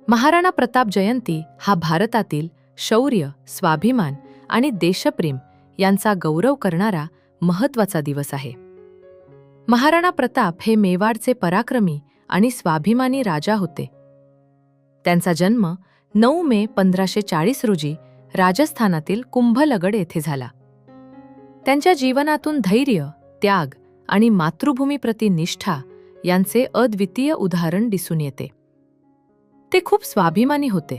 महाराणा प्रताप जयंती हा भारतातील शौर्य, स्वाभिमान आणि देशप्रेम यांचा गौरव करणारा महत्त्वाचा दिवस आहे. महाराणा प्रताप हे मेवाडचे पराक्रमी आणि स्वाभिमानी राजा होते. त्यांचा जन्म 9 मे 1540 रोजी राजस्थानातील कुंभलगड येथे झाला. त्यांच्या जीवनातून धैर्य, त्याग आणि मातृभूमीप्रती निष्ठा यांचे अद्वितीय उदाहरण दिसून येते. ते खूप स्वाभिमानी होते.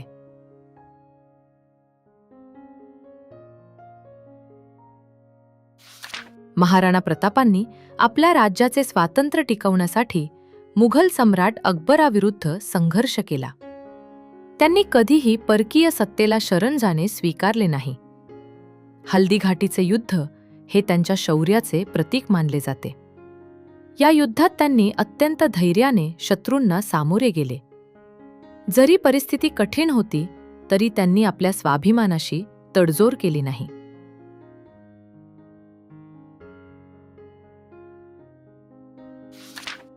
महाराणा प्रतापांनी आपल्या राज्याचे स्वातंत्र्य टिकवण्यासाठी मुघल सम्राट अकबराविरुद्ध संघर्ष केला. त्यांनी कधीही परकीय सत्तेला शरण जाणे स्वीकारले नाही. हल्दीघाटीचे युद्ध हे त्यांच्या शौर्याचे प्रतीक मानले जाते. या युद्धात त्यांनी अत्यंत धैर्याने शत्रूंना सामोरे गेले. जरी परिस्थिती कठीण होती तरी त्यांनी आपल्या स्वाभिमानाशी तडजोड केली नाही.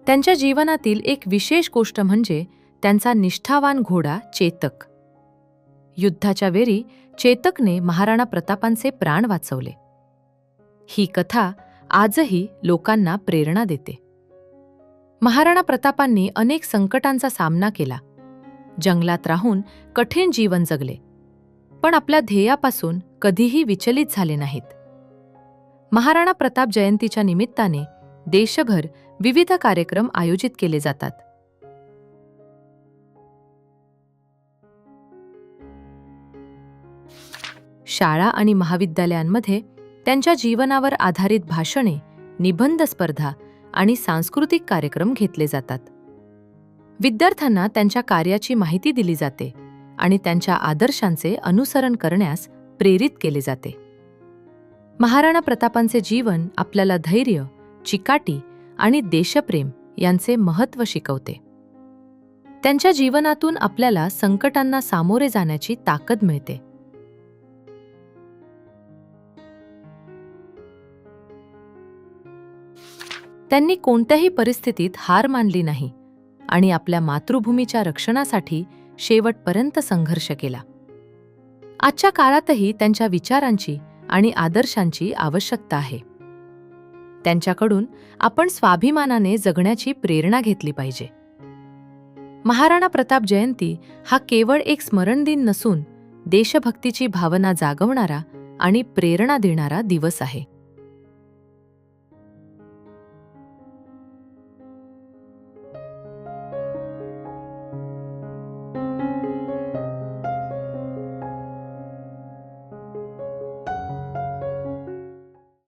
त्यांच्या जीवनातील एक विशेष गोष्ट म्हणजे त्यांचा निष्ठावान घोडा चेतक. युद्धाच्या वेळी चेतकने महाराणा प्रतापांचे प्राण वाचवले. ही कथा आजही लोकांना प्रेरणा देते. महाराणा प्रतापांनी अनेक संकटांचा सामना केला. जंगलात राहून कठीण जीवन जगले, पण आपल्या ध्येयापासून कधीही विचलित झाले नाहीत. महाराणा प्रताप जयंतीच्या निमित्ताने देशभर विविध कार्यक्रम आयोजित केले जातात. शाळा आणि महाविद्यालयांमध्ये त्यांच्या जीवनावर आधारित भाषणे, निबंध स्पर्धा आणि सांस्कृतिक कार्यक्रम घेतले जातात. विद्यार्थ्यांना त्यांच्या कार्याची माहिती दिली जाते आणि त्यांच्या आदर्शांचे अनुसरण करण्यास प्रेरित केले जाते. महाराणा प्रतापांचे जीवन आपल्याला धैर्य, चिकाटी आणि देशप्रेम यांचे महत्त्व शिकवते. त्यांच्या जीवनातून आपल्याला संकटांना सामोरे जाण्याची ताकद मिळते. त्यांनी कोणत्याही परिस्थितीत हार मानली नाही आणि आपल्या मातृभूमीच्या रक्षणासाठी शेवटपर्यंत संघर्ष केला. आजच्या काळातही त्यांच्या विचारांची आणि आदर्शांची आवश्यकता आहे. त्यांच्याकडून आपण स्वाभिमानाने जगण्याची प्रेरणा घेतली पाहिजे. महाराणा प्रताप जयंती हा केवळ एक स्मरणदिन नसून देशभक्तीची भावना जागवणारा आणि प्रेरणा देणारा दिवस आहे.